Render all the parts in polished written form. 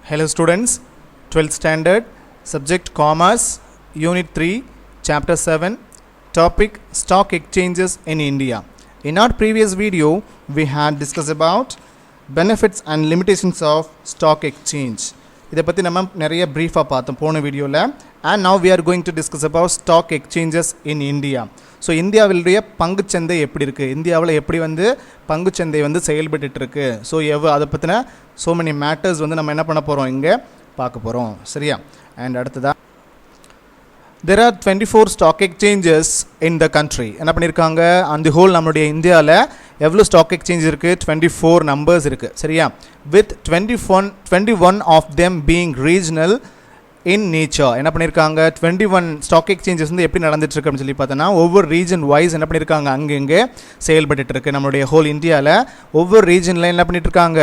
Hello students, 12th standard, subject commerce, unit 3, chapter 7, topic stock exchanges in India. In our previous video, we had discussed about benefits and limitations of stock exchange. இதை பற்றி நம்ம நிறைய பிரீஃபாக பார்த்தோம் போன வீடியோவில். And now we are going to discuss about stock exchanges in India. So இந்தியாவிலுடைய பங்குச்சந்தை எப்படி இருக்குது, இந்தியாவில் எப்படி பங்குச்சந்தை செயல்பட்டு இருக்கு. ஸோ அதை பற்றின ஸோ மெனி மேட்டர்ஸ் நம்ம என்ன பண்ண போகிறோம், இங்கே பார்க்க போகிறோம். சரியா? அண்ட் அடுத்ததாக there are 24 stock exchanges in the country. என்ன பண்ணியிருக்காங்க, அந்த ஹோல் நம்மளுடைய இந்தியாவில் எவ்வளோ ஸ்டாக் எக்ஸ்சேஞ்ச் இருக்குது, 24 நம்பர்ஸ் இருக்குது. சரியா? with 21 of them being regional in nature. என்ன பண்ணியிருக்காங்க, 21 ஸ்டாக் எக்ஸ்சேஞ்சஸ் எப்படி நடந்துட்டுருக்கு அப்படின்னு சொல்லி பார்த்தோன்னா ஒவ்வொரு ரீஜன் வைஸ் என்ன பண்ணியிருக்காங்க, அங்கங்கே செயல்பட்டு இருக்கு. நம்மளுடைய ஹோல் இந்தியாவில் ஒவ்வொரு ரீஜனில் என்ன பண்ணிட்டு இருக்காங்க,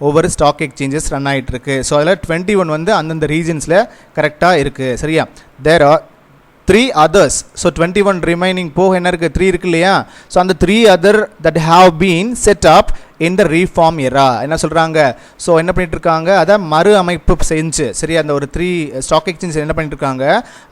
ஒவ்வொரு ஸ்டாக் எக்ஸ்சேஞ்சஸ் ரன் ஆகிட்டுருக்கு. ஸோ அதில் 21 அந்தந்த ரீஜன்ஸில் கரெக்டாக இருக்குது. சரியா? There are 3 others. So 21 remaining போக என்ன இருக்குது, 3 இருக்கு இல்லையா? ஸோ அந்த 3 other that have been set up in the reform era. என்ன சொல்கிறாங்க, ஸோ என்ன பண்ணிட்டு இருக்காங்க, அதை மறு அமைப்பு செஞ்சு. சரியா? அந்த ஒரு 3 ஸ்டாக் எக்ஸ்சேஞ்ச் என்ன பண்ணிட்டு இருக்காங்க,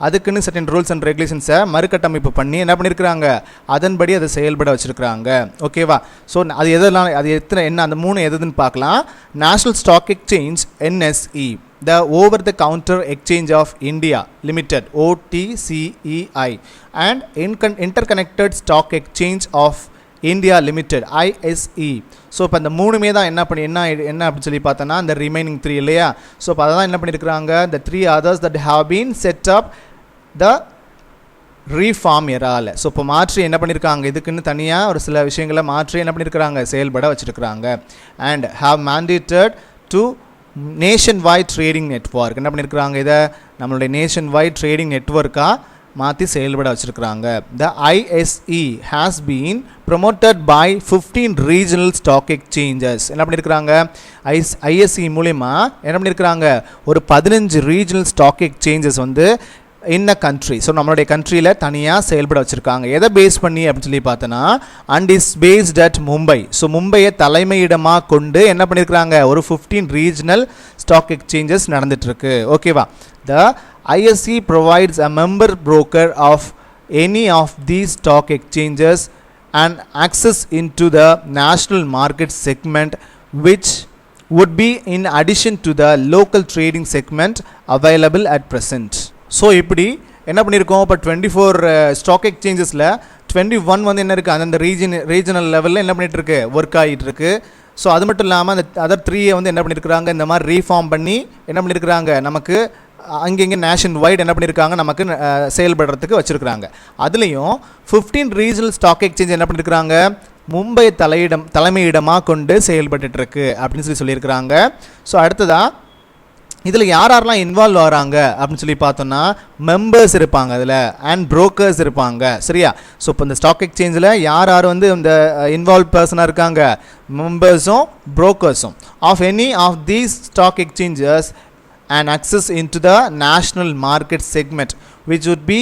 அதுக்குன்னு சர்டன் ரூல்ஸ் அண்ட் ரெகுலேஷன்ஸை மறுகட்டமைப்பு பண்ணி என்ன பண்ணியிருக்கிறாங்க, அதன்படி அதை செயல்பட வச்சுருக்கிறாங்க. ஓகேவா? ஸோ அது எதெல்லாம், அது என்ன அந்த 3 எதுன்னு பார்க்கலாம். National stock exchange NSE, the over the counter exchange of India limited OTCEI, and interconnected stock exchange of India limited ISE. So இப்போ அந்த 3மே தான் என்ன அப்படின்னு சொல்லி பார்த்தோன்னா அந்த ரிமைனிங் 3 இல்லையா? ஸோ இப்போ அதை தான் என்ன பண்ணியிருக்கிறாங்க, the 3 others that have been set up the reform எரால. ஸோ இப்போ மாற்றி என்ன பண்ணியிருக்காங்க, இதுக்குன்னு தனியாக ஒரு சில விஷயங்களை மாற்றி என்ன பண்ணியிருக்கிறாங்க, செயல்பட வச்சுருக்கிறாங்க. And have mandated to nation wide trading network. என்ன பண்ணியிருக்கிறாங்க, இதை நம்மளுடைய நேஷன் வைட் ட்ரேடிங் நெட்வொர்க்காக மாற்றி செயல்பட வச்சுருக்கிறாங்க. The ISE has been promoted by 15 regional stock exchanges. என்ன பண்ணியிருக்கிறாங்க, ISE மூலயமா என்ன பண்ணியிருக்கிறாங்க, ஒரு 15 regional stock exchanges in a country. So நம்மளுடைய கண்ட்ரியில் தனியாக செயல்பட வச்சுருக்காங்க. எதை பேஸ் பண்ணி அப்படின்னு சொல்லி பார்த்தோன்னா and is based at Mumbai. So மும்பையை தலைமையிடமாக கொண்டு என்ன பண்ணியிருக்கிறாங்க, ஒரு 15 ரீஜனல் ஸ்டாக் எக்ஸ்சேஞ்சஸ் நடந்துகிட்ருக்கு. ஓகேவா? த ISE provides a member broker of any of these stock exchanges and access into the national market segment, which would be in addition to the local trading segment available at present. So இப்படி என்ன பண்ணியிருக்கோம், இப்போ 24 stock எக்ஸ்சேஞ்சஸில் 21 என்ன இருக்குது, அந்தந்த regional லெவலில் என்ன பண்ணிகிட்ருக்கு, work ஆகிட்டு இருக்கு. ஸோ அது மட்டும் இல்லாமல் அந்த அதர் 3 என்ன பண்ணியிருக்கிறாங்க, இந்த மாதிரி ரீஃபார்ம் பண்ணி என்ன பண்ணியிருக்கிறாங்க, நமக்கு அங்கங்கே நேஷன் வைட் என்ன பண்ணியிருக்காங்க, நமக்கு செயல்படுறதுக்கு வச்சுருக்கிறாங்க. அதுலேயும் 15 ரீஜனல் ஸ்டாக் எக்ஸ்சேஞ்ச் என்ன பண்ணியிருக்கிறாங்க, மும்பை தலைமையிடமாக கொண்டு செயல்பட்டுருக்கு அப்படின்னு சொல்லியிருக்கிறாங்க. ஸோ அடுத்ததாக இதில் யாரெல்லாம் இன்வால்வ் ஆகிறாங்க அப்படின்னு சொல்லி பார்த்தோன்னா மெம்பர்ஸ் இருப்பாங்க அதில், அண்ட் புரோக்கர்ஸ் இருப்பாங்க. சரியா? ஸோ இப்போ இந்த ஸ்டாக் எக்ஸ்சேஞ்சில் யார் இந்த இன்வால்வ் பர்சனாக இருக்காங்க, மெம்பர்ஸும் புரோக்கர்ஸும் of any of these stock exchanges and access into the national market segment, which would be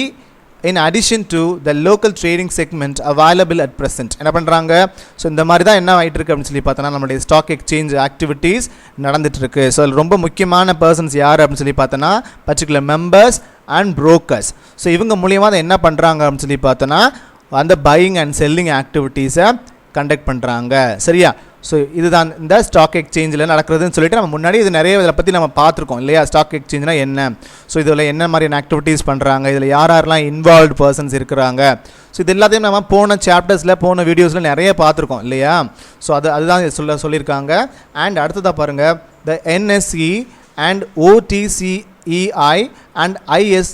in addition to the local trading segment available at present. என்ன பண்ணுறாங்க, ஸோ இந்த மாதிரி தான் என்ன ஆகிட்டு இருக்கு அப்படின்னு சொல்லி பார்த்தோன்னா நம்மளுடைய ஸ்டாக் எக்ஸ்சேஞ்ச் ஆக்டிவிட்டீஸ் நடந்துட்டு இருக்கு. ஸோ அதில் ரொம்ப முக்கியமான பர்சன்ஸ் யார் அப்படின்னு சொல்லி பார்த்தோன்னா particular members and brokers. So இவங்க மூலியமாக அதை என்ன பண்ணுறாங்க அப்படின்னு சொல்லி பார்த்தோன்னா அந்த பையிங் அண்ட் செல்லிங் ஆக்டிவிட்டீஸை கண்டக்ட் பண்ணுறாங்க. சரியா? ஸோ இதுதான் இந்த ஸ்டாக் எக்ஸ்சேஞ்சில் நடக்கிறதுன்னு சொல்லிட்டு நம்ம முன்னாடி இது நிறைய இதை பற்றி நம்ம பார்த்துருக்கோம் இல்லையா, ஸ்டாக் எக்ஸ்சேஞ்ச்னா என்ன, ஸோ இதில் என்ன மாதிரியான ஆக்டிவிட்டீஸ் பண்ணுறாங்க, இதில் யாரெல்லாம் இன்வால்வ்டு பர்சன்ஸ் இருக்கிறாங்க. ஸோ இது எல்லாத்தையும் நம்ம போன சாப்டர்ஸில் போன வீடியோஸில் நிறைய பார்த்துருக்கோம் இல்லையா. ஸோ அதுதான் சொல்லியிருக்காங்க. அண்ட் அடுத்ததாக பாருங்கள், த NSE and OTCEI and ISE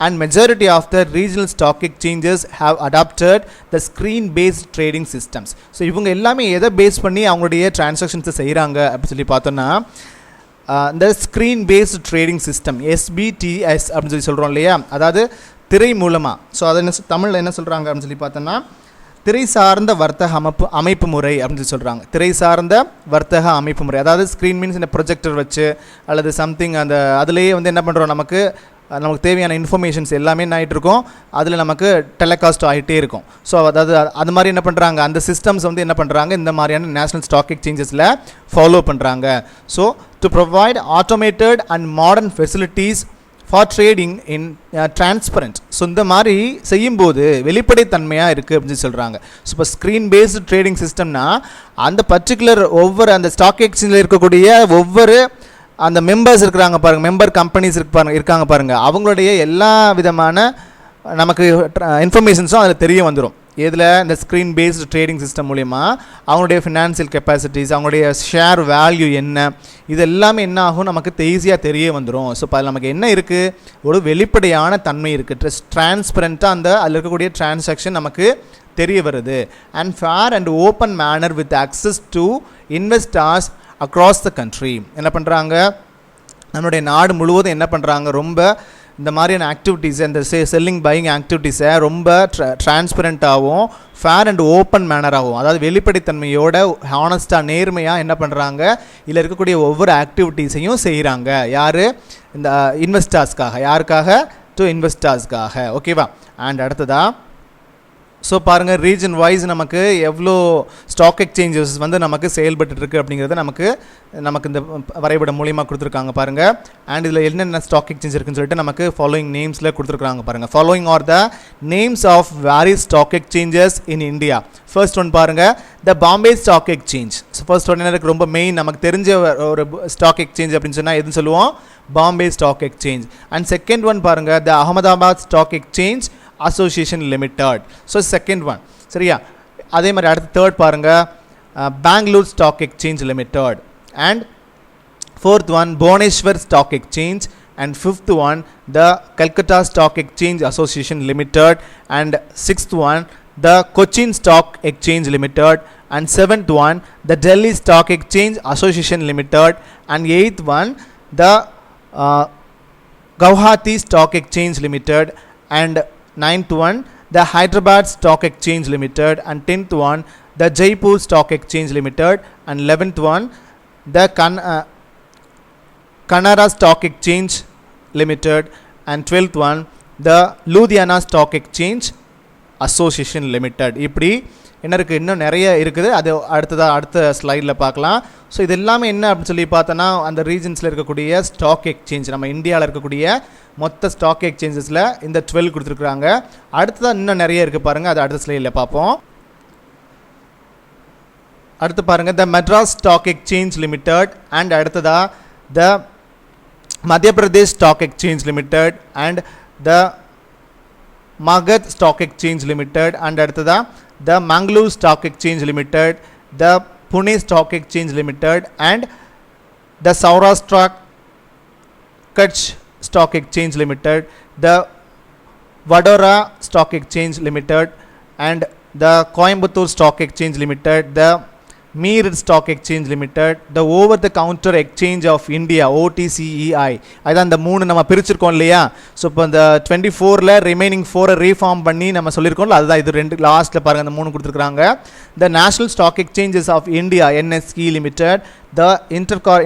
and majority of the regional stock exchanges have adopted the screen based trading systems. So இவங்க எல்லாமே எதை பேஸ் பண்ணி அவங்களுடைய டிரான்சாக்ஷன்ஸை செய்கிறாங்க அப்படின்னு சொல்லி பார்த்தோன்னா இந்த screen based trading system SBTS அப்படின்னு சொல்கிறோம் இல்லையா, அதாவது திரை மூலமாக. ஸோ அதை என்ன தமிழில் என்ன சொல்கிறாங்க அப்படின்னு சொல்லி பார்த்தோன்னா திரை சார்ந்த வர்த்தக அமைப்பு முறை அப்படின்னு சொல்கிறாங்க. திரை சார்ந்த வர்த்தக அமைப்பு முறை, அதாவது ஸ்க்ரீன் மீன்ஸ் இந்த ப்ரொஜெக்டர் வச்சு அல்லது சம்திங் அந்த அதுலேயே என்ன பண்ணுறோம், நமக்கு நமக்கு தேவையான இன்ஃபர்மேஷன்ஸ் எல்லாமே என்ன ஆகிட்டு இருக்கும், அதில் நமக்கு டெலிகாஸ்ட் ஆகிட்டே இருக்கும். ஸோ அதாவது அது மாதிரி என்ன பண்ணுறாங்க, அந்த சிஸ்டம்ஸ் வந்து என்ன பண்ணுறாங்க, இந்த மாதிரியான நேஷனல் ஸ்டாக் எக்ஸ்சேஞ்சஸில் ஃபாலோ பண்ணுறாங்க. So to provide automated and modern facilities for trading in transparent. So இந்த மாதிரி செய்யும்போது வெளிப்படைத்தன்மையாக இருக்குது அப்படின்னு சொல்கிறாங்க. ஸோ இப்போ ஸ்க்ரீன் பேஸ்டு ட்ரேடிங் சிஸ்டம்னா அந்த பர்டிகுலர் ஒவ்வொரு அந்த ஸ்டாக் எக்ஸ்சேஞ்சில் இருக்கக்கூடிய ஒவ்வொரு அந்த மெம்பர்ஸ் இருக்கிறாங்க பாருங்கள், மெம்பர் கம்பெனிஸ் இருக்காங்க பாருங்கள், அவங்களுடைய எல்லா விதமான நமக்கு இன்ஃபர்மேஷன்ஸும் அதில் தெரிய வந்துடும். இதில் இந்த ஸ்க்ரீன் பேஸ்டு ட்ரேடிங் சிஸ்டம் மூலிமா அவங்களுடைய ஃபினான்சியல் கெப்பாசிட்டிஸ், அவங்களுடைய ஷேர் வேல்யூ என்ன, இது எல்லாமே என்ன ஆகும், நமக்கு ஈஸியாக தெரிய வந்துடும். ஸோ இப்போ அதில் நமக்கு என்ன இருக்குது, ஒரு வெளிப்படையான தன்மை இருக்குது, டிரான்ஸ்பரண்ட்டாக அதில் இருக்கக்கூடிய டிரான்சாக்ஷன் நமக்கு தெரிய வருது. And fair and open manner with access to investors across the country. என்ன பண்ணுறாங்க, நம்மளுடைய நாடு முழுவதும் என்ன பண்ணுறாங்க, ரொம்ப இந்த மாதிரியான ஆக்டிவிட்டீஸை, இந்த செல்லிங் பையிங் ஆக்டிவிட்டீஸை ரொம்ப டிரான்ஸ்பரண்ட்டாகவும் ஃபேர் அண்ட் ஓப்பன் மேனராகவும், அதாவது வெளிப்படைத்தன்மையோட ஹானஸ்ட்டாக நேர்மையாக என்ன பண்ணுறாங்க, இதில் இருக்கக்கூடிய ஒவ்வொரு ஆக்டிவிட்டீஸையும் செய்கிறாங்க. யார், இந்த இன்வெஸ்டர்ஸ்க்காக. யாருக்காக, டு இன்வெஸ்டர்ஸ்க்காக. ஓகேவா. அண்ட் அடுத்ததாக ஸோ பாருங்கள், ரீஜன் வைஸ் நமக்கு எவ்வளோ ஸ்டாக் எக்ஸ்சேஞ்சஸ் வந்து நமக்கு செயல்பட்டுருக்கு அப்படிங்கிறத நமக்கு இந்த வரைபடம் மூலியமாக கொடுத்துருக்காங்க பாருங்கள். அண்ட் இதில் என்னென்ன ஸ்டாக் எக்ஸ்சேஞ்ச் இருக்குன்னு சொல்லிட்டு நமக்கு ஃபாலோயிங் நேம்ஸில் கொடுத்துருக்காங்க பாருங்கள். Following are the names of various stock exchanges in India. First one பாருங்கள், the Bombay stock exchange. So first one எனக்கு ரொம்ப மெயின், நமக்கு தெரிஞ்ச ஒரு ஸ்டாக் எக்ஸ்சேஞ்ச் அப்படின்னு சொன்னால் எதுன்னு சொல்லுவோம், Bombay stock exchange. And second one பாருங்கள், the Ahmedabad stock exchange association limited. So second one. சரியா. அதே மாதிரி அடுத்து தேர்ட் பாருங்கள், Bangalore stock exchange limited. And fourth one, Bhubaneswar stock exchange. And fifth one, the Calcutta stock exchange association limited. And sixth one, the Cochin stock exchange limited. And seventh one, the Delhi stock exchange association limited. And eighth one, the Guwahati Stock Exchange Limited. And ninth one, the Hyderabad Stock Exchange Limited. And 10th one, the Jaipur Stock Exchange Limited. And 11th one, the Kanara Stock Exchange Limited. And 12th one, the Ludhiana Stock Exchange Association Limited. இப்படி என்ன இருக்குது, இன்னும் நிறைய இருக்குது, அது அடுத்த ஸ்லைடில் பார்க்கலாம். ஸோ இது எல்லாமே என்ன அப்படின்னு சொல்லி பார்த்தோன்னா, அந்த ரீஜன்ஸில் இருக்கக்கூடிய ஸ்டாக் எக்ஸ்சேஞ்ச், நம்ம இந்தியாவில் இருக்கக்கூடிய மொத்த ஸ்டாக் எக்ஸ்சேஞ்சஸில் இந்த 12 கொடுத்துருக்குறாங்க. அடுத்ததாக இன்னும் நிறைய இருக்குது பாருங்கள், அது அடுத்த ஸ்லைடில் பார்ப்போம். அடுத்து பாருங்கள், the Madras stock exchange limited. And அடுத்ததாக the Madhya Pradesh stock exchange limited. And the Magadh stock exchange limited. And அடுத்ததாக the Mangalore Stock Exchange Limited, the Pune Stock Exchange Limited. And the Saurashtra Kutch Stock Exchange Limited, the Vadodara Stock Exchange Limited. And the Coimbatore Stock Exchange Limited, the Meerut Stock Exchange Limited, the Over the Counter Exchange of India OTCEI. அதான் இந்த மூணு நம்ம பிரிச்சிருக்கோம் இல்லையா. So இப்போ இந்த 24ல் remaining 4 reform பண்ணி நம்ம சொல்லியிருக்கோம்ல, அதுதான் இது ரெண்டு லாஸ்ட்டில் பாருங்கள், அந்த மூணு கொடுத்துருக்குறாங்க. The national stock exchanges of India NSE limited, the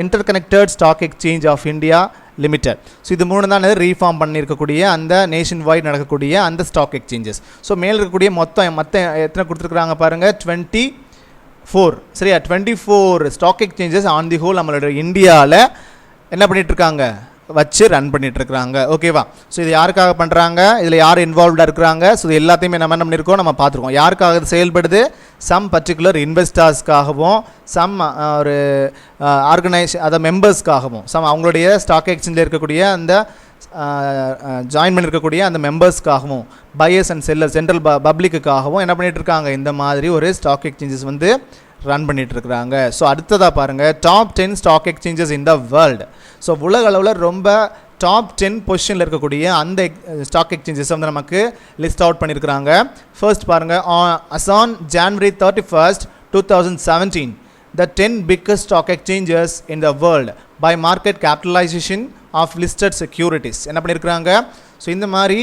interconnected stock exchange of India limited. So இது மூணு தான் ரீஃபார்ம் பண்ணியிருக்கக்கூடிய அந்த நேஷன் வைட் நடக்கக்கூடிய அந்த ஸ்டாக் எக்ஸ்சேஞ்சஸ். ஸோ மேலே இருக்கக்கூடிய மொத்தம் எத்தனை கொடுத்துருக்குறாங்க பாருங்கள், 24. சரியா, 24 stock exchanges on the whole நம்மளோட இந்தியாவில் என்ன பண்ணிகிட்ருக்காங்க, வச்சு ரன் பண்ணிகிட்ருக்குறாங்க. ஓகேவா. ஸோ இது யாருக்காக பண்ணுறாங்க, இதில் யார் இன்வால்வ்டாக இருக்கிறாங்க, ஸோ இது எல்லாத்தையுமே நம்ம என்ன பண்ணியிருக்கோம், நம்ம பார்த்துருக்கோம். யாருக்காக இது செயல்படுது, சம் பர்டிகுலர் இன்வெஸ்டர்ஸ்க்காகவும், சம் ஒரு அதை மெம்பர்ஸ்க்காகவும், சம் அவங்களுடைய ஸ்டாக் எக்ஸ்சேஞ்சில் இருக்கக்கூடிய அந்த ஜாயின் பண்ணியிருக்கக்கூடிய அந்த மெம்பர்ஸ்க்காகவும், பையர்ஸ் அண்ட் செல்லர்ஸ், ஜென்ரல் பப்ளிக்குக்காகவும் என்ன பண்ணிகிட்ருக்காங்க, இந்த மாதிரி ஒரு ஸ்டாக் எக்ஸ்சேஞ்சஸ் வந்து ரன் பண்ணிகிட்ருக்குறாங்க. ஸோ அடுத்ததாக பாருங்கள், top 10 stock exchanges in the world. So உலக அளவில் ரொம்ப டாப் 10 பொசிஷனில் இருக்கக்கூடிய அந்த ஸ்டாக் எக்ஸ்சேஞ்சஸ் வந்து நமக்கு லிஸ்ட் அவுட் பண்ணியிருக்கிறாங்க. ஃபர்ஸ்ட் பாருங்கள், on January 31st, 2017, the 10 biggest stock exchanges in the world by market capitalization of listed securities என்ன பண்ணியிருக்கிறாங்க. ஸோ இந்த மாதிரி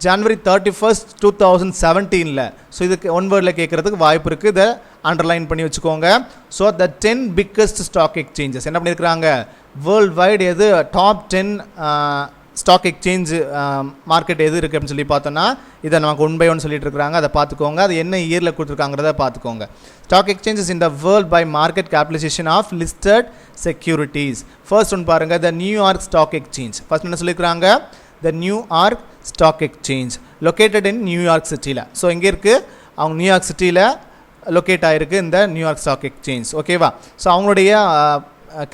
January 31st, 2017ல், ஸோ இதுக்கு ஒன் வேர்டில் கேட்குறதுக்கு வாய்ப்பு இருக்குது, இதை அண்டர்லைன் பண்ணி வச்சுக்கோங்க. So the 10 biggest stock exchanges என்ன பண்ணியிருக்கிறாங்க வேர்ல்டு வைடு, எது டாப் 10 ஸ்டாக் எக்ஸ்சேஞ்ச் மார்க்கெட் எது இருக்குது அப்படின்னு சொல்லி பார்த்தோன்னா இதை நமக்கு 1 by 1 சொல்லிட்டு இருக்காங்க. அதை பார்த்துக்கோங்க. அது என்ன இயரில் கொடுத்துருக்காங்கிறத பார்த்துக்கோங்க. Stock exchanges in the world by market capitalisation of listed securities. First ஒன்று பாருங்கள், the New York stock exchange. First என்ன சொல்லியிருக்காங்க, the New York stock exchange located in New York சிட்டியில். ஸோ எங்கே இருக்குது, அவங்க நியூயார்க் சிட்டியில் லொக்கேட் ஆகிருக்கு இந்த நியூயார்க் ஸ்டாக் எக்ஸ்சேஞ்ச். ஓகேவா? ஸோ அவங்களுடைய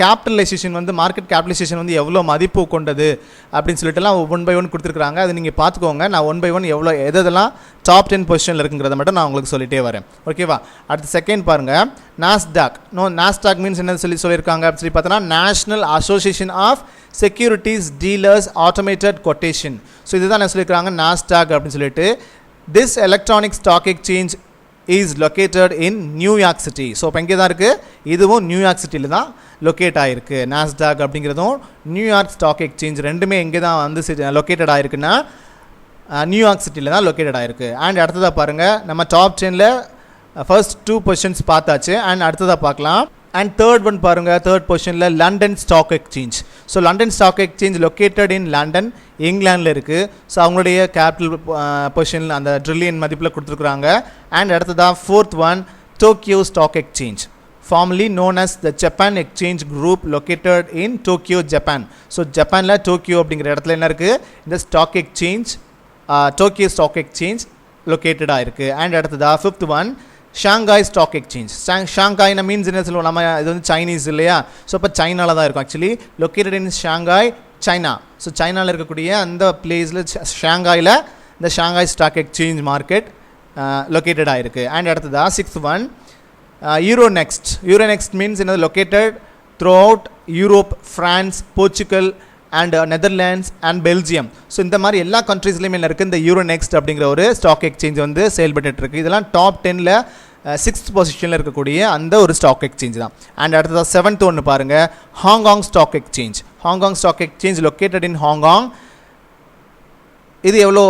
கேபிட்டலைசேஷன் வந்து மார்க்கெட் கேபிட்டலைசேஷன் வந்து எவ்வளோ மதிப்பு கொண்டது அப்படின்னு சொல்லிட்டுலாம் 1 by 1 கொடுத்துருக்காங்க. அது நீங்கள் பார்த்துக்கோங்க. நான் 1 by 1 எவ்வளோ எதெல்லாம் டாப் 10 பொசிஷனில் இருக்குங்கிறத மட்டும் நான் உங்களுக்கு சொல்லிட்டே வரேன். ஓகேவா? அடுத்து செகண்ட் பாருங்கள், நாஸ்டாக். நாஸ்டாக் மீன்ஸ் என்ன சொல்லியிருக்காங்க அப்படின்னு சொல்லி பார்த்தோன்னா national association of securities dealers automated quotation. So இதுதான் என்ன சொல்லியிருக்காங்க, நாஸ்டாக் அப்படின்னு சொல்லிட்டு. This electronic stock exchange is located in New York city. So இப்போ இங்கே தான் இருக்குது, இதுவும் நியூயார்க் சிட்டியில் தான் லொக்கேட் ஆகிருக்கு. நாஸ்டாக் அப்படிங்கிறதும் நியூயார்க் ஸ்டாக் எக்ஸ்சேஞ்ச் ரெண்டுமே எங்கே தான் வந்து லொக்கேட்டட் ஆகிருக்குன்னா நியூயார்க் சிட்டியில் தான் லொக்கேட்டட் ஆகிருக்கு. அண்ட் அடுத்ததாக பாருங்கள், நம்ம டாப் 10ல் ஃபர்ஸ்ட் 2 பொசிஷன்ஸ் பார்த்தாச்சு. அண்ட் அடுத்ததாக பார்க்கலாம். அண்ட் தேர்ட் ஒன் பாருங்கள், தேர்ட் பொசிஷனில் London stock exchange. So London stock exchange located in London, இங்கிலாண்டில் இருக்குது. ஸோ அவங்களுடைய கேபிட்டல் பொசிஷன் அந்த ட்ரில்லியன் மதிப்பில் கொடுத்துருக்குறாங்க. அண்ட் அடுத்ததாக fourth one, Tokyo stock exchange, formerly known as the Japan Exchange Group located in Tokyo, Japan. So ஜப்பானில் Tokyo அப்படிங்கிற இடத்துல என்ன இருக்குது, இந்த stock exchange Tokyo stock exchange லொக்கேட்டடாக இருக்குது. அண்ட் அடுத்ததாக fifth one, Shanghai stock exchange. ஷாங்காய்னா மீன்ஸ் என்ன சொல்லுவோம் நம்ம, இது வந்து சைனீஸ் இல்லையா? ஸோ இப்போ சைனாவில் தான் இருக்கும். Actually located in Shanghai, China. So சைனாவில் இருக்கக்கூடிய அந்த பிளேஸில் ஷாங்காயில் இந்த Shanghai stock exchange market located ஆகிருக்கு. அண்ட் அடுத்ததாக sixth one, Euronext. Euronext means என்னது, located throughout Europe, France, Portugal and Netherlands and Belgium. So இந்த மாதிரி எல்லா கண்ட்ரீஸ்லையுமே இருக்குது இந்த யூரோநெக்ஸ்ட் அப்படிங்கிற ஒரு ஸ்டாக் எக்ஸ்சேஞ்ச் வந்து செயல்பட்டு இருக்குது. இதெல்லாம் டாப் 10ல் 6th பொசிஷனில் இருக்கக்கூடிய அந்த ஒரு ஸ்டாக் எக்ஸ்சேஞ்ச் தான். அண்ட் அடுத்ததாக 7th ஒன்று பாருங்கள், Hong Kong stock exchange. Hong Kong stock exchange located in Hong Kong. இது எவ்வளோ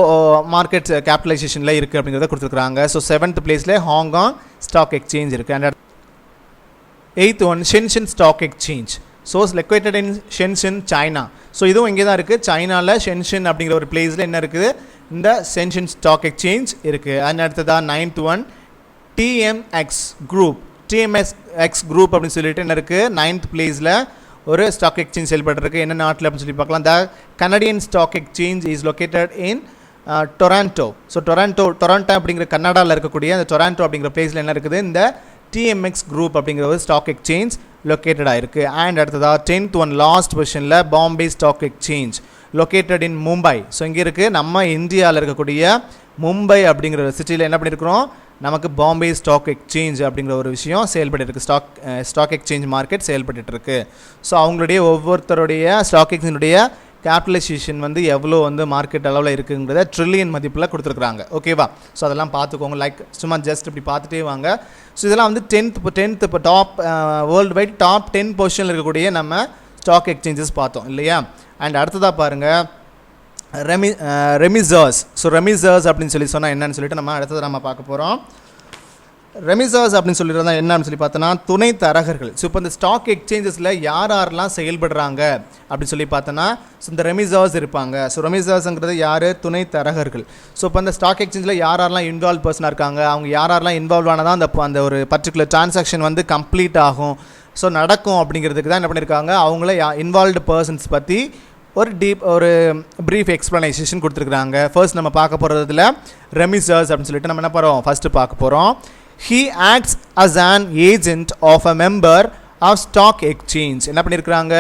மார்க்கெட் கேபிட்டலைசேஷனில் இருக்குது அப்படிங்கிறத கொடுத்துருக்குறாங்க. ஸோ 7th பிளேஸில் ஹாங்காங் ஸ்டாக் எக்ஸ்சேஞ்ச் இருக்குது. And 8th one, Shenzhen stock exchange. So located in Shenzhen, China. So இதுவும் இங்கே தான் இருக்குது, சைனாவில் ஷென்ஷன் அப்படிங்கிற ஒரு பிளேஸில் என்ன இருக்குது, இந்த ஷென்ஷன் ஸ்டாக் எக்ஸ்சேஞ்ச் இருக்குது. அண்ட் அடுத்ததாக 9th one, TMX group. TMX group அப்படின்னு சொல்லிட்டு என்ன இருக்குது, 9th பிளேஸில் ஒரு ஸ்டாக் எக்ஸ்சேஞ்ச் செயல்பட்டுருக்கு. என்ன நாட்டில் அப்படின்னு சொல்லி பார்க்கலாம். The Canadian stock exchange is located in Toronto. So Toronto அப்படிங்கிற கனடாவில் இருக்கக்கூடிய அந்த டொராண்டோ அப்படிங்கிற பிளேஸில் என்ன இருக்குது, இந்த டிஎம்எக்ஸ் குரூப் அப்படிங்கிற ஒரு ஸ்டாக் எக்ஸ்சேஞ்ச் லொக்கேட்டடாக இருக்குது. அண்ட் அடுத்ததாக 10th ஒன், லாஸ்ட் பொசிஷனில் Bombay stock exchange located in Mumbai. So இங்கே இருக்குது, நம்ம இந்தியாவில் இருக்கக்கூடிய மும்பை அப்படிங்கிற ஒரு சிட்டியில் என்ன பண்ணியிருக்கிறோம், நமக்கு பாம்பே ஸ்டாக் எக்ஸ்சேஞ்ச் அப்படிங்கிற ஒரு விஷயம் செயல்பட்டு இருக்குது. ஸ்டாக் எக்ஸ்சேஞ்ச் மார்க்கெட் செயல்பட்டு இருக்கு. ஸோ அவங்களுடைய ஒவ்வொருத்தருடைய ஸ்டாக் எக்ஸ்சேஞ்சுடைய கேபிட்டலைசேஷன் வந்து எவ்வளோ வந்து மார்க்கெட் அளவில் இருக்குங்கிறத ட்ரில்லியன் மதிப்பில் கொடுத்துருக்குறாங்க. ஓகேவா? ஸோ அதெல்லாம் பார்த்துக்கோங்க. லைக் சும்மா ஜஸ்ட் இப்படி பார்த்துட்டே வாங்க. ஸோ இதெல்லாம் வந்து 10th இப்போ டாப் வேர்ல்டு வைட் டாப் 10 பொசிஷனில் இருக்கக்கூடிய நம்ம ஸ்டாக் எக்ஸ்சேஞ்சஸ் பார்த்தோம் இல்லையா? அண்ட் அடுத்ததாக பாருங்கள், ரெமிசர்ஸ். ஸோ ரெமிசர்ஸ் அப்படின்னு சொன்னால் என்னன்னு சொல்லிட்டு நம்ம அடுத்தது நம்ம பார்க்க போகிறோம். ரெமிசர்ஸ் அப்படின்னு சொல்லிடுறதா என்னன்னு சொல்லி பார்த்தோன்னா துணை தரகர்கள். ஸோ இப்போ இந்த ஸ்டாக் எக்ஸ்சேஞ்சஸில் யாரெல்லாம் செயல்படுறாங்க அப்படின்னு சொல்லி பார்த்தோன்னா ஸோ இந்த ரெமிசர்ஸ் இருப்பாங்க. ஸோ ரெமிசர்ஸுங்கிறது யார், துணை தரகர்கள். ஸோ இப்போ இந்த ஸ்டாக் எக்ஸ்சேஞ்சில் யாரெல்லாம் இன்வால்வ் பர்சனாக இருக்காங்க, அவங்க யாரெல்லாம் இன்வால்வ் ஆனதான் அந்த ஒரு பர்டிகுலர் டிரான்சாக்ஷன் வந்து கம்ப்ளீட் ஆகும், ஸோ நடக்கும் அப்படிங்கிறதுக்கு தான் என்ன பண்ணியிருக்காங்க, அவங்கள இன்வால்வ்டு பர்சன்ஸ் பற்றி ஒரு ப்ரீஃப் எக்ஸ்ப்ளனேஷன் கொடுத்துருக்குறாங்க. ஃபர்ஸ்ட் நம்ம பார்க்க போகிறதுல ரெமிசர்ஸ் அப்படின்னு சொல்லிட்டு நம்ம என்ன பண்ணுறோம், ஃபஸ்ட்டு பார்க்க போகிறோம். He acts as an agent of a member of stock exchange. என்ன பண்ணியிருக்கிறாங்க,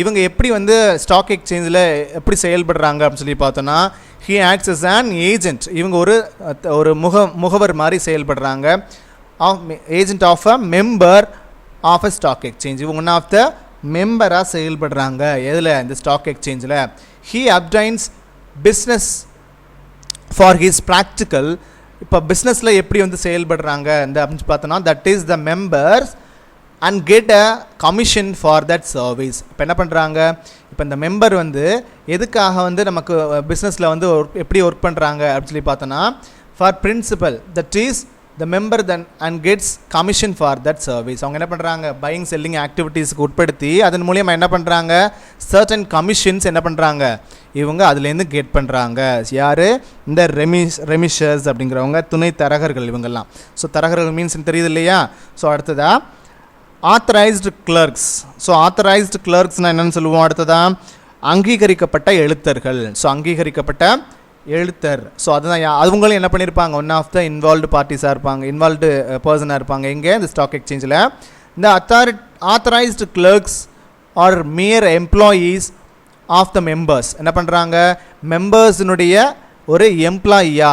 இவங்க எப்படி வந்து ஸ்டாக் எக்ஸ்சேஞ்சில் எப்படி செயல்படுறாங்க அப்படின்னு சொல்லி பார்த்தோன்னா he acts as an agent. இவங்க ஒரு முகவர் மாதிரி செயல்படுறாங்க. Agent of a member of a stock exchange. இவங்க ஒன் ஆஃப் த மெம்பராக செயல்படுறாங்க. எதில், இந்த ஸ்டாக் எக்ஸ்சேஞ்சில். he obtains business for his practical. இப்போ பிஸ்னஸில் எப்படி வந்து செயல்படுறாங்க இந்த அப்படின்னு பார்த்தோன்னா that is the members and get a commission for that service. இப்போ என்ன பண்ணுறாங்க, இப்போ இந்த மெம்பர் வந்து எதுக்காக வந்து நமக்கு பிஸ்னஸில் வந்து எப்படி ஒர்க் பண்ணுறாங்க அப்படின்னு சொல்லி பார்த்தோன்னா for principal, that is the member then and gets commission for that service. அவங்க என்ன பண்ணுறாங்க, buying selling ஆக்டிவிட்டீஸ்க்கு உட்படுத்தி அதன் மூலியமாக என்ன பண்ணுறாங்க, certain commissions என்ன பண்ணுறாங்க, இவங்க அதுலேருந்து கெட் பண்ணுறாங்க. யார், இந்த ரெமிஷர்ஸ் அப்படிங்கிறவங்க, துணை தரகர்கள் இவங்கெல்லாம். ஸோ தரகர்கள் மீன்ஸ் தெரியுது இல்லையா. ஸோ அடுத்ததா ஆத்தரைஸ்டு கிளர்க்ஸ். ஸோ ஆத்தரைஸ்டு கிளர்க்ஸ்னால் என்னென்னு சொல்லுவோம், அடுத்ததா அங்கீகரிக்கப்பட்ட எழுத்தர்கள். ஸோ அங்கீகரிக்கப்பட்ட எழுத்தர். ஸோ அதுதான் அவங்களும் என்ன பண்ணியிருப்பாங்க, ஒன் ஆஃப் த இன்வால்வ்டு பார்ட்டிஸாக இருப்பாங்க, இன்வால்வ்டு பர்சனாக இருப்பாங்க. எங்கே, இந்த ஸ்டாக் எக்ஸ்சேஞ்சில். இந்த authorised clerks are mere employees of the members. என்ன பண்ணுறாங்க, மெம்பர்ஸினுடைய ஒரு எம்ப்ளாயியா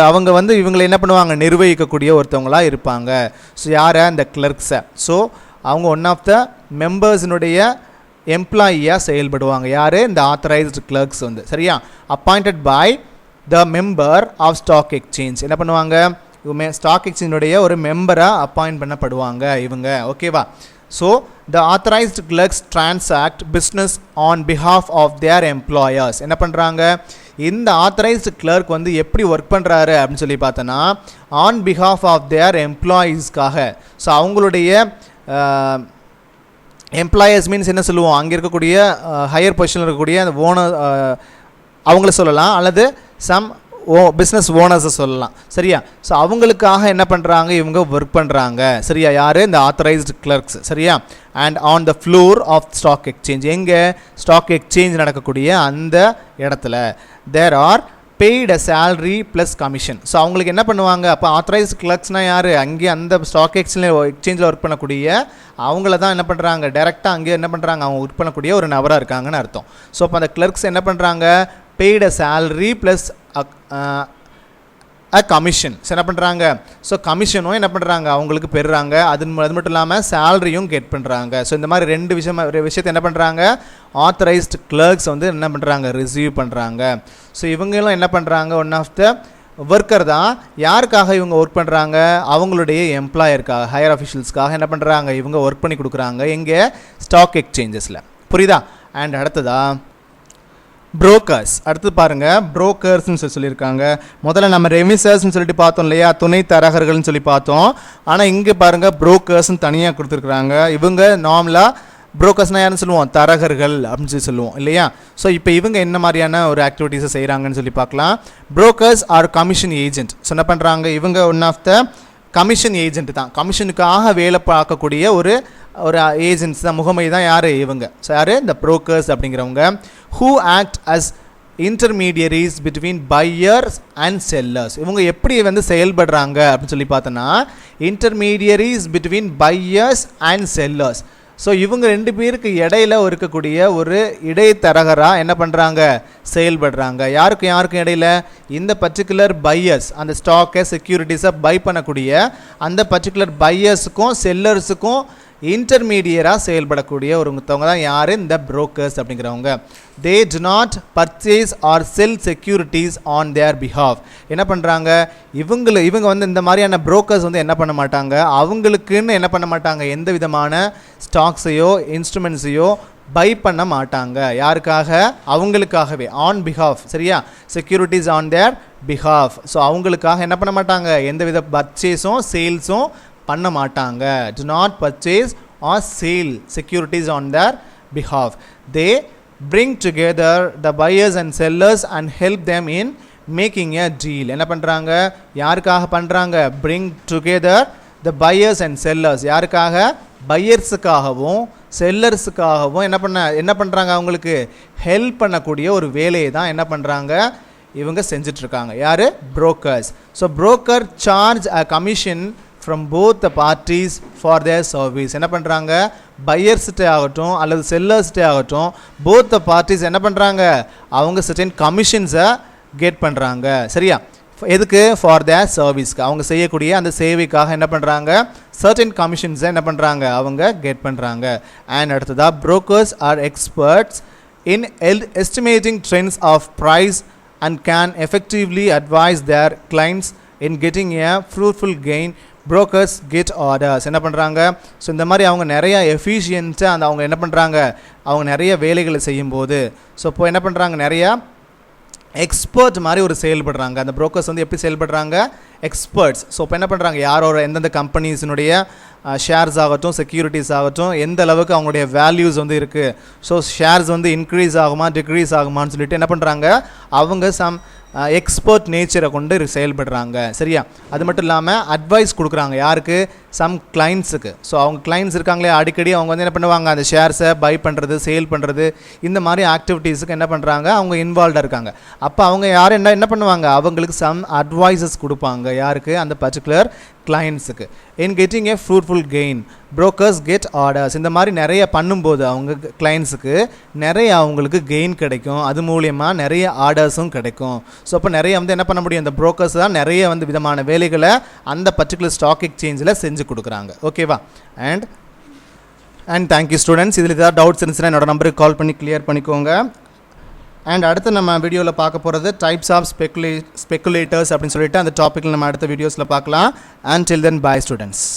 அவங்க வந்து இவங்களை என்ன பண்ணுவாங்க, நிர்வகிக்கக்கூடிய ஒருத்தவங்களாக இருப்பாங்க. ஸோ யாரை, இந்த கிளர்க்ஸை. ஸோ அவங்க ஒன் ஆஃப் த மெம்பர்ஸினுடைய எம்ப்ளாயியாக செயல்படுவாங்க. யார், இந்த ஆத்தரைஸ்டு கிளர்க்ஸ் வந்து. சரியா, appointed by the member of stock exchange. என்ன பண்ணுவாங்க, ஸ்டாக் எக்ஸ்சேஞ்சுடைய ஒரு மெம்பராக அப்பாயிண்ட் பண்ணப்படுவாங்க இவங்க. ஓகேவா. So the authorised clerks transact business on behalf of their employers. என்ன பண்ணுறாங்க, இந்த ஆத்தரைஸ்டு கிளர்க் வந்து எப்படி ஒர்க் பண்ணுறாரு அப்படின்னு சொல்லி பார்த்தோன்னா, ஆன் பிஹாஃப் ஆஃப் தேர் எம்ப்ளாயீஸ்க்காக. ஸோ அவங்களுடைய எம்ப்ளாயர்ஸ் மீன்ஸ் என்ன சொல்லுவோம், அங்கே இருக்கக்கூடிய ஹையர் பொசிஷனில் இருக்கக்கூடிய அந்த ஓனர் அவங்கள சொல்லலாம், அல்லது சம் பிஸ்னஸ் ஓனர்ஸை சொல்லலாம். சரியா. ஸோ அவங்களுக்காக என்ன பண்ணுறாங்க, இவங்க ஒர்க் பண்ணுறாங்க. சரியா, யார், இந்த ஆத்தரைஸ்டு கிளர்க்ஸ். சரியா. And on the floor of stock exchange, எங்கே, ஸ்டாக் எக்ஸ்சேஞ்ச் நடக்கக்கூடிய அந்த இடத்துல there are paid a salary plus commission. So அவங்களுக்கு என்ன பண்ணுவாங்க, அப்போ ஆத்தரைஸ்டு கிளர்க்ஸ்னால் யார், அங்கே அந்த ஸ்டாக் எக்ஸ்சேஞ்சில் ஒர்க் பண்ணக்கூடிய அவங்கள தான் என்ன பண்ணுறாங்க, டைரெக்டாக அங்கே என்ன பண்ணுறாங்க, அவங்க ஒர்க் பண்ணக்கூடிய ஒரு நபராக இருக்காங்கன்னு அர்த்தம். ஸோ அப்போ அந்த கிளர்க்ஸ் என்ன பண்ணுறாங்க, paid a salary plus a commission. So என்ன பண்ணுறாங்க, ஸோ கமிஷனும் என்ன பண்ணுறாங்க அவங்களுக்கு பெறுறாங்க, அது மட்டும் இல்லாமல் சேலரியும் கெட் பண்ணுறாங்க. ஸோ இந்த மாதிரி ரெண்டு விஷயத்தை என்ன பண்ணுறாங்க, ஆத்தரைஸ்டு கிளர்க்ஸ் வந்து என்ன பண்ணுறாங்க, ரிசீவ் பண்ணுறாங்க. ஸோ இவங்களும் என்ன பண்ணுறாங்க, ஒன் ஆஃப் த ஒர்க்கர் தான். யாருக்காக இவங்க ஒர்க் பண்ணுறாங்க, அவங்களுடைய எம்ப்ளாயருக்காக, ஹையர் அஃபிஷியல்ஸ்க்காக என்ன பண்ணுறாங்க, இவங்க ஒர்க் பண்ணி கொடுக்குறாங்க. எங்கே, ஸ்டாக் எக்ஸ்சேஞ்சஸில். புரியுதா. அண்ட் அடுத்ததா புரோக்கர்ஸ். அடுத்து பாருங்கள், புரோக்கர்ஸ்னு சொல்லியிருக்காங்க. முதல்ல நம்ம ரெமிசர்ஸ்ன்னு சொல்லிட்டு பார்த்தோம் இல்லையா, துணை தரகர்கள்னு சொல்லி பார்த்தோம். ஆனால் இங்கே பாருங்கள், புரோக்கர்ஸ்ன்னு தனியாக கொடுத்துருக்குறாங்க. இவங்க நார்மலாக புரோக்கர்ஸ்னால் யாருன்னு சொல்லுவோம், தரகர்கள் அப்படின்னு சொல்லி சொல்லுவோம் இல்லையா. ஸோ இப்போ இவங்க என்ன மாதிரியான ஒரு ஆக்டிவிட்டீஸை செய்கிறாங்கன்னு சொல்லி பார்க்கலாம். Brokers are commission agent. So என்ன பண்ணுறாங்க, இவங்க one of the commission agent தான், கமிஷனுக்காக வேலை பார்க்கக்கூடிய ஒரு ஏஜென்ட்ஸ் தான், முகமை தான் யார், இவங்க. ஸோ யார், இந்த புரோக்கர்ஸ் அப்படிங்கிறவங்க. Who act as intermediaries between buyers and sellers. இவங்க எப்படி வந்து செயல்படுறாங்க அப்படின்னு சொல்லி பார்த்தோன்னா, intermediaries between buyers and sellers. So இவங்க ரெண்டு பேருக்கு இடையில இருக்கக்கூடிய ஒரு இடைத்தரகராக என்ன பண்ணுறாங்க, செயல்படுறாங்க. யாருக்கும் இடையில, இந்த பர்டிகுலர் பையர்ஸ், அந்த ஸ்டாக்கை செக்யூரிட்டிஸை பை பண்ணக்கூடிய அந்த பர்டிகுலர் பையர்ஸுக்கும் செல்லர்ஸுக்கும் இன்டர்மீடியராக செயல்படக்கூடிய ஒருத்தவங்க தான் யார், இந்த புரோக்கர்ஸ் அப்படிங்கிறவங்க. They do not purchase or sell securities on their behalf. என்ன பண்ணுறாங்க, இவங்க வந்து இந்த மாதிரியான புரோக்கர்ஸ் வந்து என்ன பண்ண மாட்டாங்க, அவங்களுக்குன்னு என்ன பண்ண மாட்டாங்க, எந்த விதமான ஸ்டாக்ஸையோ இன்ஸ்ட்ருமெண்ட்ஸையோ பை பண்ண மாட்டாங்க. யாருக்காக, அவங்களுக்காகவே, ஆன் பிஹாஃப். சரியா, securities on their behalf. So அவங்களுக்காக என்ன பண்ண மாட்டாங்க, எந்த வித பர்ச்சேஸும் சேல்ஸும் பண்ண மாட்டாங்க. do not purchase or sell securities on their behalf. They bring together the buyers and sellers and help them in making a deal. என்ன பண்ணுறாங்க, யாருக்காக பண்ணுறாங்க, bring together the buyers and sellers. யாருக்காக, பையர்ஸுக்காகவும் செல்லர்ஸுக்காகவும் என்ன பண்ணுறாங்க, அவங்களுக்கு ஹெல்ப் பண்ணக்கூடிய ஒரு வேலையை தான் என்ன பண்ணுறாங்க, இவங்க செஞ்சிட்ருக்காங்க. யார், brokers. So broker charge a commission from both the parties for their service. என்ன பண்ணுறாங்க, பையர்ஸ்கிட்டே ஆகட்டும் அல்லது செல்லர்ஸ்கிட்டே ஆகட்டும், both the parties என்ன பண்ணுறாங்க, அவங்க certain கமிஷன்ஸை கெட் பண்ணுறாங்க. சரியா, எதுக்கு, ஃபார் தேர் சர்வீஸ்க்கு, அவங்க செய்யக்கூடிய அந்த சேவைக்காக என்ன பண்ணுறாங்க, certain கமிஷன்ஸை என்ன பண்ணுறாங்க, அவங்க கெட் பண்ணுறாங்க. அண்ட் அடுத்ததாக, brokers are experts in estimating trends of price and can effectively advise their clients in getting a fruitful gain. Brokers get orders. என்ன பண்ணுறாங்க, ஸோ இந்த மாதிரி அவங்க நிறைய எஃபிஷியன்ட்டாக அவங்க என்ன பண்ணுறாங்க, அவங்க நிறைய வேலைகளை செய்யும்போது, ஸோ இப்போ என்ன பண்ணுறாங்க, நிறையா எக்ஸ்பர்ட் மாதிரி ஒரு செயல்படுறாங்க. அந்த புரோக்கர்ஸ் வந்து எப்படி செயல்படுறாங்க? எக்ஸ்பர்ட்ஸ். ஸோ இப்போ என்ன பண்ணுறாங்க, யாரோட எந்தெந்த கம்பெனிஸினுடைய ஷேர்ஸ் ஆகட்டும், செக்யூரிட்டிஸ் ஆகட்டும், எந்த அளவுக்கு அவங்களுடைய வேல்யூஸ் வந்து இருக்குது, ஸோ ஷேர்ஸ் வந்து இன்க்ரீஸ் ஆகுமா டிக்ரீஸ் ஆகுமான்னு சொல்லிட்டு என்ன பண்ணுறாங்க, அவங்க சம் எக்ஸ்பர்ட் நேச்சரை கொண்டு செயல்படுறாங்க. சரியா? அது மட்டும் இல்லாமல் அட்வைஸ் கொடுக்குறாங்க. யாருக்கு? சம் கிளைண்ட்ஸுக்கு. ஸோ அவங்க கிளைண்ட்ஸ் இருக்காங்களே, அடிக்கடி அவங்க வந்து என்ன பண்ணுவாங்க, அந்த ஷேர்ஸை பை பண்ணுறது, சேல் பண்ணுறது, இந்த மாதிரி ஆக்டிவிட்டீஸுக்கு என்ன பண்ணுறாங்க, அவங்க இன்வால்வ்டாக இருக்காங்க. அப்போ அவங்க யார் என்ன பண்ணுவாங்க, அவங்களுக்கு சம் அட்வைசஸ் கொடுப்பாங்க. யாருக்கு? அந்த பர்டிகுலர் கிளைண்ட்ஸுக்கு. In getting a fruitful gain brokers get orders. இந்த மாதிரி நிறைய பண்ணும்போது அவங்க கிளைண்ட்ஸுக்கு நிறைய அவங்களுக்கு கெயின் கிடைக்கும். அது மூலியமாக நிறைய ஆர்டர்ஸும் கிடைக்கும். ஸோ அப்போ நிறைய வந்து என்ன பண்ண முடியும், இந்த brokers தான் நிறைய வந்து விதமான வேலைகளை அந்த பர்டிகுலர் ஸ்டாக் எக்ஸ்சேஞ்சில் செஞ்சு கொடுக்குறாங்க. ஓகேவா? And thank you students. இதில் ஏதாவது டவுட்ஸ் இருந்துச்சுன்னா என்னோட நம்பருக்கு கால் பண்ணி கிளியர் பண்ணிக்கோங்க. அண்ட் அடுத்து நம்ம வீடியோவில் பார்க்க போகிறது டைப்ஸ் ஆஃப் ஸ்பெக்குலேட்டர்ஸ் அப்படின்னு சொல்லிட்டு அந்த டாப்பிக்கில் நம்ம அடுத்த வீடியோஸில் பார்க்கலாம். And till then bye students.